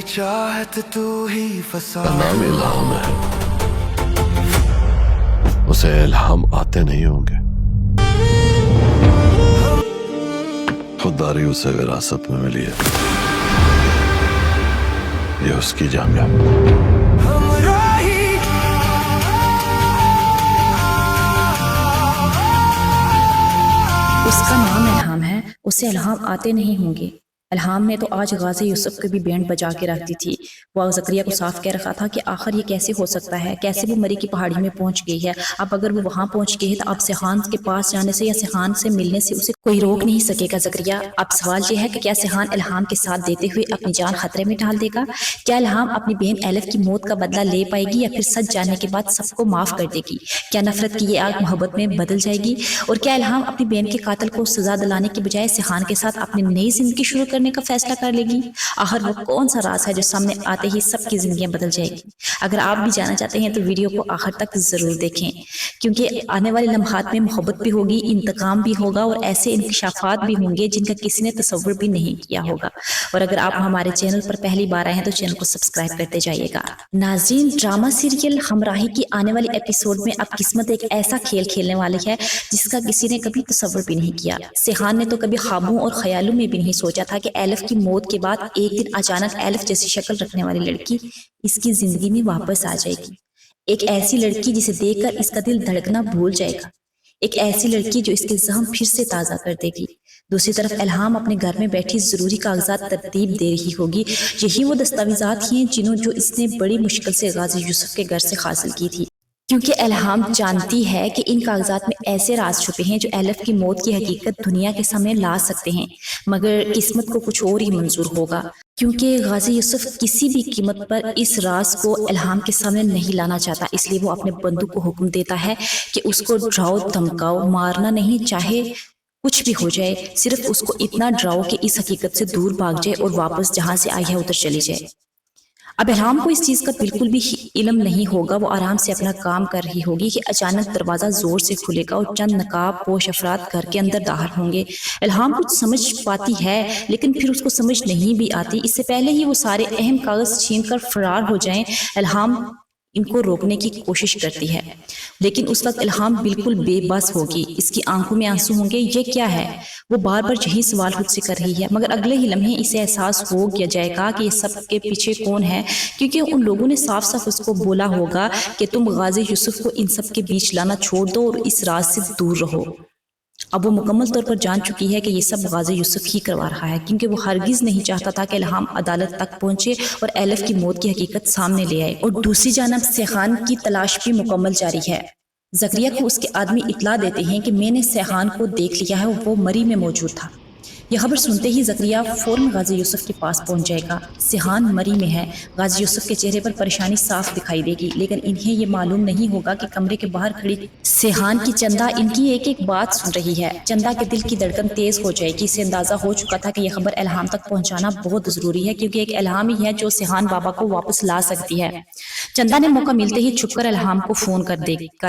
चाहत तू ही फसा नाम इल्हाम है, उसे इल्हाम आते नहीं होंगे, खुददारी उसे विरासत में मिली है, ये उसकी जामिया। उसका नाम इल्हाम है, उसे इल्हाम आते नहीं होंगे। इल्हाम ने तो आज गाजी यूसुफ को भी बैंड बजा के रख दी थी। वह ज़करिया को साफ कह रखा था कि आखिर ये कैसे हो सकता है, कैसे वो मरी की पहाड़ी में पहुंच गई है। अब अगर वो वहां पहुंच गई है तो अब सिहान के पास जाने से या सिहान से मिलने से उसे कोई रोक नहीं सकेगा। ज़करिया, अब सवाल ये है कि क्या सिहान इल्हाम के साथ देते हुए अपनी जान खतरे में डाल देगा? क्या इल्हाम अपनी बहन एलिफ की मौत का बदला ले पाएगी या फिर सच जानने के बाद सबको माफ कर देगी? क्या नफरत की ये आग मोहब्बत में बदल जाएगी? और क्या इल्हाम अपनी बहन के कातिल को सजा दिलाने की बजाय सिहान के साथ अपनी नई जिंदगी शुरू करने का फैसला कर लेगी? आखिर वो कौन सा राज है जो सामने आते ही सबकी जिंदगियां बदल जाएगी? अगर आप भी जानना चाहते हैं तो वीडियो को आखिर तक जरूर देखें, क्योंकि आने वाले लम्हात में मोहब्बत भी होगी, इंतकाम भी होगा और ऐसे इंकशाफात भी होंगे जिनका किसी ने तसव्वुर भी नहीं किया होगा। और अगर आप हमारे चैनल पर पहली बार आए हैं तो चैनल को सब्सक्राइब करते जाइएगा। नाज़रीन, ड्रामा सीरियल हमराही की आने वाली एपिसोड में अब किस्मत एक ऐसा खेल खेलने वाली है जिसका किसी ने कभी तसव्वुर भी नहीं किया। सिहान ने तो कभी ख्वाबों और ख्यालों में भी नहीं सोचा था कि एलिफ की मौत के बाद एक दिन अचानक एलिफ जैसी शक्ल रखने वाली लड़की इसकी जिंदगी में वापस आ जाएगी। एक ऐसी लड़की जिसे देखकर इसका दिल धड़कना भूल जाएगा, एक ऐसी लड़की जो इसके जख्म फिर से ताज़ा कर देगी। दूसरी तरफ इल्हाम अपने घर में बैठी जरूरी कागजात तरतीब दे रही होगी। यही वो दस्तावेजात हैं जो इसने बड़ी मुश्किल से गाजी यूसुफ के घर से हासिल की थी, क्योंकि इल्हाम जानती है कि इन कागजात में ऐसे राज छुपे हैं जो एलिफ की मौत की हकीकत दुनिया के सामने ला सकते हैं, मगर किस्मत को कुछ और ही मंजूर होगा, क्योंकि गाजी यूसुफ किसी भी कीमत पर इस राज को इल्हाम के सामने नहीं लाना चाहता। इसलिए वो अपने बंदू को हुक्म देता है कि उसको डराओ, धमकाओ, मारना नहीं, चाहे कुछ भी हो जाए, सिर्फ उसको इतना डराओ कि इस हकीकत से दूर भाग जाए और वापस जहां से आई है उधर चली जाए। अब इल्हाम को इस चीज का बिल्कुल भी इल्म नहीं होगा। वो आराम से अपना काम कर रही होगी कि अचानक दरवाजा जोर से खुलेगा और चंद नकाब पोश अफराद घर के अंदर दाखिल होंगे। इल्हाम कुछ समझ पाती है लेकिन फिर उसको समझ नहीं भी आती। इससे पहले ही वो सारे अहम कागज छीन कर फरार हो जाएं, इल्हाम इनको रोकने की कोशिश करती है, लेकिन उस वक्त इल्हाम बिल्कुल बेबस होगी। इसकी आंखों में आंसू होंगे। ये क्या है? वो बार बार यही सवाल खुद से कर रही है, मगर अगले ही लम्हे इसे एहसास हो गया जाएगा कि ये सब के पीछे कौन है, क्योंकि उन लोगों ने साफ साफ उसको बोला होगा कि तुम गाजी यूसुफ को इन सब के बीच लाना छोड़ दो और इस राज से दूर रहो। अब वो मुकम्मल तौर पर जान चुकी है कि ये सब गाजी यूसुफ ही करवा रहा है, क्योंकि वो हरगिज नहीं चाहता था कि इल्हाम अदालत तक पहुंचे और एलिफ की मौत की हकीकत सामने ले आए। और दूसरी जानब सिहान की तलाश भी मुकम्मल जारी है। ज़करिया को उसके आदमी इतला देते हैं कि मैंने सिहान को देख लिया है, वो मरी में मौजूद था। यह खबर सुनते ही ज़करिया फौरन गाजी यूसुफ के पास पहुंच जाएगा। सिहान मरी में है। गाजी यूसुफ के चेहरे पर परेशानी साफ दिखाई देगी, लेकिन इन्हें ये मालूम नहीं होगा कि कमरे के बाहर खड़ी सिहान की चंदा इनकी एक एक बात सुन रही है। चंदा के दिल की धड़कन तेज हो जाएगी। इसे अंदाजा हो चुका था कि यह खबर इल्हाम तक पहुंचाना बहुत जरूरी है, क्योंकि एक इल्हाम ही है जो सिहान बाबा को वापस ला सकती है। चंदा ने मौका मिलते ही छुपकर इल्हाम को फोन कर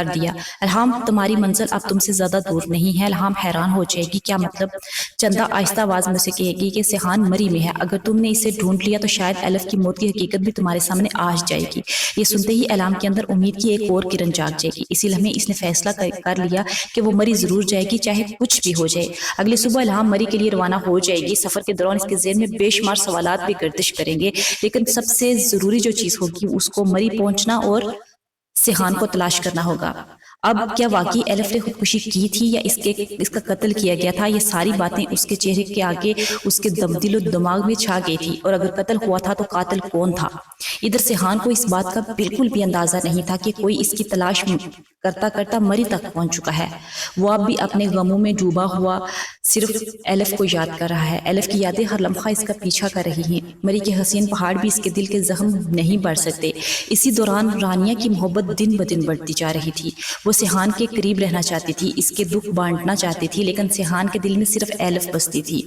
दिया। इल्हाम, तुम्हारी मंजिल अब तुमसे ज्यादा दूर नहीं है। इल्हाम हैरान हो जाएगी। क्या मतलब? चंदा आहिस्ता आवाज में से कहेगी कि सिहान मरी में है। अगर तुमने इसे ढूंढ लिया तो शायद एलिफ की मौत की हकीकत भी तुम्हारे सामने आ जाएगी। ये सुनते ही इल्हाम के अंदर उम्मीद की एक और किरण जाग जाएगी। इसी लम्हे इसने फैसला कर लिया कि वो मरी जरूर जाएगी, चाहे कुछ भी हो जाए। अगली सुबह इल्हाम मरी के लिए रवाना हो जाएगी। सफर के दौरान इसके ज़हन में बेशुमार सवालात भी गर्दिश करेंगे, लेकिन सबसे जरूरी जो चीज होगी उसको मरी पहुंचना और सिहान को तलाश करना होगा। अब क्या वाकई एलिफ ने खुदकुशी की थी या इसका कत्ल किया गया था? ये सारी बातें उसके चेहरे के आगे उसके दिलो दिमाग में छा गई थी। और अगर कत्ल हुआ था तो कातिल कौन था? इधर सिहान को इस बात का बिल्कुल भी अंदाजा नहीं था कि कोई इसकी तलाश करता करता मरी तक पहुंच चुका है। वो अब भी अपने गमों में डूबा हुआ सिर्फ एलिफ को याद कर रहा है। एलिफ की यादें हर लम्हा इसका पीछा कर रही हैं। मरी के हसीन पहाड़ भी इसके दिल के जख्म नहीं बढ़ सकते। इसी दौरान रानिया की मोहब्बत दिन ब दिन बढ़ती जा रही थी। वो सिहान के करीब रहना चाहती थी, इसके दुख बांटना चाहती थी, लेकिन सिहान के दिल में सिर्फ एलिफ बसती थी।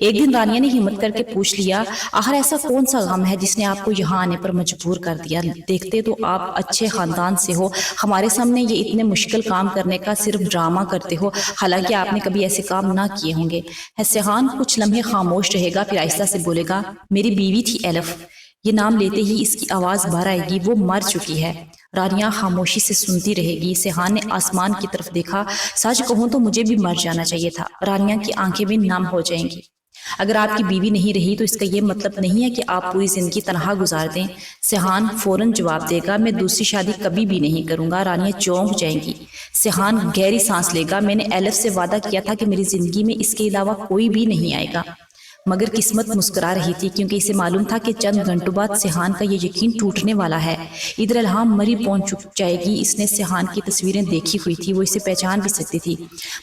एक दिन रानिया ने हिम्मत करके पूछ लिया, आखिर ऐसा कौन सा गम है जिसने आपको यहाँ आने पर मजबूर कर दिया? देखते तो आप अच्छे खानदान से हो, हमारे सामने ये इतने मुश्किल काम करने का सिर्फ ड्रामा करते हो, हालांकि आपने कभी ऐसे काम ना किए होंगे। सिहान कुछ लम्हे खामोश रहेगा, फिर आहिस्ता से बोलेगा, मेरी बीवी थी एलिफ, یہ نام لیتے ہی اس کی آواز باہر آئے گی، وہ مر چکی ہے۔ رانیہ خاموشی سے سنتی رہے گی۔ سیحان نے آسمان کی طرف دیکھا۔ سچ کہوں تو مجھے بھی مر جانا چاہیے تھا۔ رانیہ کی آنکھیں بھی نم ہو جائیں گی۔ اگر آپ کی بیوی نہیں رہی تو اس کا یہ مطلب نہیں ہے کہ آپ پوری زندگی تنہا گزار دیں۔ سیحان فوراً جواب دے گا، میں دوسری شادی کبھی بھی نہیں کروں گا۔ رانیہ چونک جائیں گی۔ سیحان گہری سانس لے گا، میں نے ایلف سے وعدہ کیا تھا کہ میری زندگی میں اس کے علاوہ کوئی بھی نہیں آئے گا۔ مگر قسمت مسکرا رہی تھی، کیونکہ اسے معلوم تھا کہ چند گھنٹوں بعد سیحان کا یہ یقین ٹوٹنے والا ہے۔ ادھر الہام مری پہنچ جائے گی۔ اس نے سیحان کی تصویریں دیکھی ہوئی تھی، وہ اسے پہچان بھی سکتی تھی،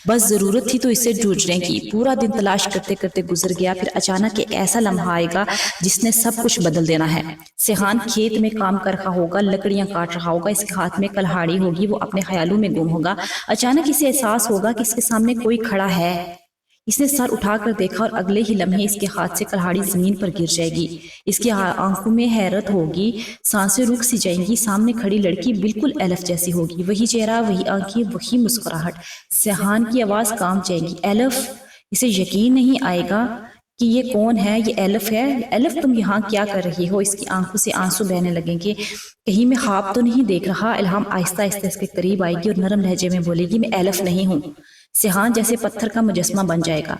بس ضرورت تھی تو اسے ڈھونڈنے کی۔ پورا دن تلاش کرتے کرتے گزر گیا، پھر اچانک ایک ایسا لمحہ آئے گا جس نے سب کچھ بدل دینا ہے۔ سیحان کھیت میں کام کر رہا ہوگا، لکڑیاں کاٹ رہا ہوگا، اس کے ہاتھ میں کلہاڑی ہوگی، وہ اپنے خیالوں میں گم ہوگا۔ اچانک اسے احساس ہوگا کہ اس کے سامنے کوئی کھڑا ہے۔ اس نے سر اٹھا کر دیکھا اور اگلے ہی لمحے اس کے ہاتھ سے کلہاڑی زمین پر گر جائے گی۔ اس کی آنکھوں میں حیرت ہوگی، سانسیں رک سی جائیں گی۔ سامنے کھڑی لڑکی بالکل ایلف جیسی ہوگی، وہی چہرہ، وہی آنکھیں، وہی مسکراہٹ۔ سیحان کی آواز کانپ جائے گی، ایلف! اسے یقین نہیں آئے گا کہ یہ کون ہے، یہ ایلف ہے۔ ایلف تم یہاں کیا کر رہی ہو؟ اس کی آنکھوں سے آنسو بہنے لگیں گے۔ کہیں میں خواب تو نہیں دیکھ رہا؟ الہام آہستہ آہستہ اس کے قریب آئے گی اور نرم لہجے میں بولے گی، میں ایلف نہیں ہوں۔ سیحان جیسے پتھر کا مجسمہ بن جائے گا،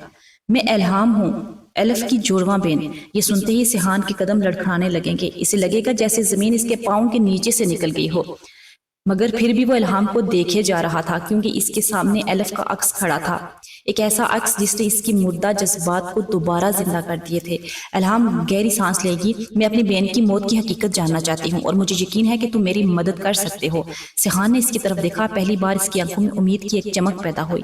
میں الہام ہوں، ایلف کی جوڑواں بہن۔ یہ سنتے ہی سیحان کے قدم لڑکھڑانے لگیں گے، اسے لگے گا جیسے زمین اس کے پاؤں کے نیچے سے نکل گئی ہو، مگر پھر بھی وہ الہام کو دیکھے جا رہا تھا، کیونکہ اس کے سامنے ایلف کا عکس کھڑا تھا، ایک ایسا عکس جس نے اس کی مردہ جذبات کو دوبارہ زندہ کر دیے تھے۔ الہام گہری سانس لے گی، میں اپنی بہن کی موت کی حقیقت جاننا چاہتی ہوں اور مجھے یقین ہے کہ تم میری مدد کر سکتے ہو۔ سیحان نے اس کی طرف دیکھا، پہلی بار اس کی آنکھوں میں امید کی ایک چمک پیدا ہوئی۔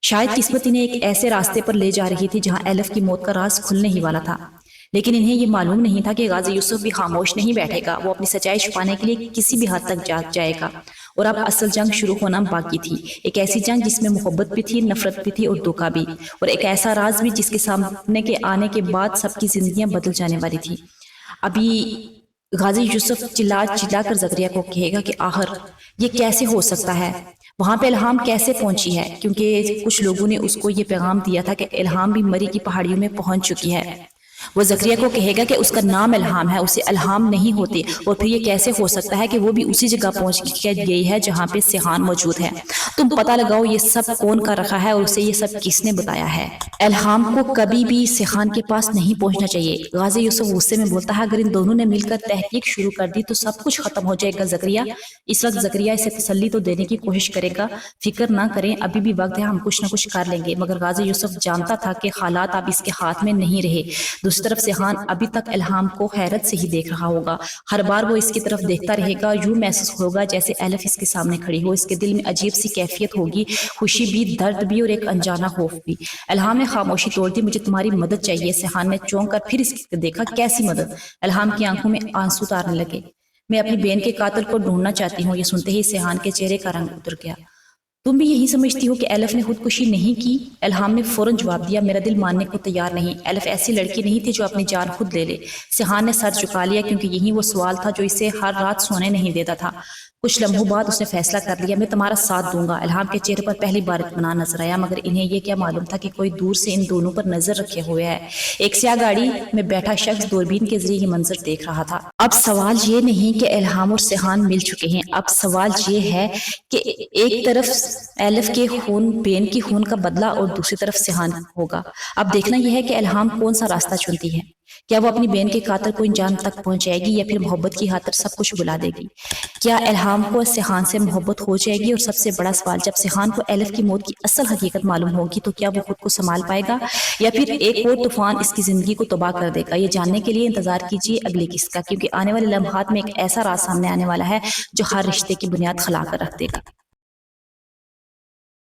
شاید قسمت انہیں ایک ایسے راستے پر لے جا رہی تھی جہاں ایلف کی موت کا راز کھلنے ہی والا تھا، لیکن انہیں یہ معلوم نہیں تھا کہ غازی یوسف بھی خاموش نہیں بیٹھے گا، وہ اپنی سچائی چھپانے کے لیے کسی بھی حد تک جائے گا۔ اور اب اصل جنگ شروع ہونا باقی تھی، ایک ایسی جنگ جس میں محبت بھی تھی، نفرت بھی تھی اور دھوکہ بھی، اور ایک ایسا راز بھی جس کے سامنے کے آنے کے بعد سب کی زندگیاں بدل جانے والی تھی۔ ابھی غازی یوسف چلا کر زکریا کو کہے گا کہ آخر یہ کیسے ہو سکتا ہے، وہاں پہ الہام کیسے پہنچی ہے، کیونکہ کچھ لوگوں نے اس کو یہ پیغام دیا تھا کہ الہام بھی مری کی پہاڑیوں میں پہنچ چکی ہے۔ وہ زکریا کو کہے گا کہ اس کا نام الہام ہے، اسے الہام نہیں ہوتے، اور پھر یہ کیسے ہو سکتا ہے کہ وہ بھی اسی جگہ پہنچ گئی ہے جہاں پہ سیحان موجود ہے۔ تم پتہ لگاؤ یہ سب کون کر رکھا ہے اور اسے یہ سب کس نے بتایا ہے۔ الہام کو کبھی بھی سیحان کے پاس نہیں پہنچنا چاہیے۔ غازی یوسف غصے میں بولتا ہے، اگر ان دونوں نے مل کر تحقیق شروع کر دی تو سب کچھ ختم ہو جائے گا زکریا۔ اس وقت زکریا اسے تسلی تو دینے کی کوشش کرے گا، فکر نہ کریں، ابھی بھی وقت ہے، ہم کچھ نہ کچھ کر لیں گے، مگر غازی یوسف جانتا تھا کہ حالات اب اس کے ہاتھ میں نہیں رہے۔ دوسری طرف سیحان ابھی تک الہام کو حیرت سے ہی دیکھ رہا ہوگا، ہر بار وہ اس کی طرف دیکھتا رہے گا، یوں محسوس ہوگا جیسے ایلف اس کے سامنے کھڑی ہو۔ اس کے دل میں عجیب سی کیفیت ہوگی، خوشی بھی، درد بھی اور ایک انجانا خوف بھی۔ الہام نے خاموشی توڑ دی، مجھے تمہاری مدد چاہیے۔ سیحان نے چونک کر پھر اس کو دیکھا، کیسی مدد؟ الہام کی آنکھوں میں آنسو تارنے لگے، میں اپنی بہن کے قاتل کو ڈھونڈنا چاہتی ہوں۔ یہ سنتے ہی سیحان کے چہرے کا رنگ اتر گیا۔ تم بھی یہی سمجھتی ہو کہ ایلف نے خودکشی نہیں کی؟ الہام نے فوراً جواب دیا، میرا دل ماننے کو تیار نہیں، ایلف ایسی لڑکی نہیں تھی جو اپنی جان خود لے لے۔ سیحان نے سر جھکا لیا، کیونکہ یہی وہ سوال تھا جو اسے ہر رات سونے نہیں دیتا تھا۔ کچھ لمحوں بعد اس نے فیصلہ کر لیا، میں تمہارا ساتھ دوں گا۔ الہام کے چہرے پر پہلی بار اطمینان نظر آیا، مگر انہیں یہ کیا معلوم تھا کہ کوئی دور سے ان دونوں پر نظر رکھے ہوئے ہے۔ ایک سیاہ گاڑی میں بیٹھا شخص دوربین کے ذریعے یہ منظر دیکھ رہا تھا۔ اب سوال یہ نہیں کہ الہام اور سیحان مل چکے ہیں، اب سوال یہ ہے کہ ایک طرف ایلف کے خون، بین کی خون کا بدلہ، اور دوسری طرف سیحان ہوگا۔ اب دیکھنا یہ ہے کہ الہام کون سا راستہ چنتی ہے، کیا وہ اپنی بہن کے قاتل کو انجام تک پہنچائے گی یا پھر محبت کی خاطر سب کچھ بلا دے گی؟ کیا الہام کو سیحان سے محبت ہو جائے گی؟ اور سب سے بڑا سوال، جب سیحان کو ایلف کی موت کی اصل حقیقت معلوم ہوگی تو کیا وہ خود کو سنبھال پائے گا یا پھر ایک اور طوفان اس کی زندگی کو تباہ کر دے گا؟ یہ جاننے کے لیے انتظار کیجیے اگلی قسط کا، کیونکہ آنے والے لمحات میں ایک ایسا راز سامنے آنے والا ہے جو ہر رشتے کی بنیاد کھلا کر رکھ دے گا۔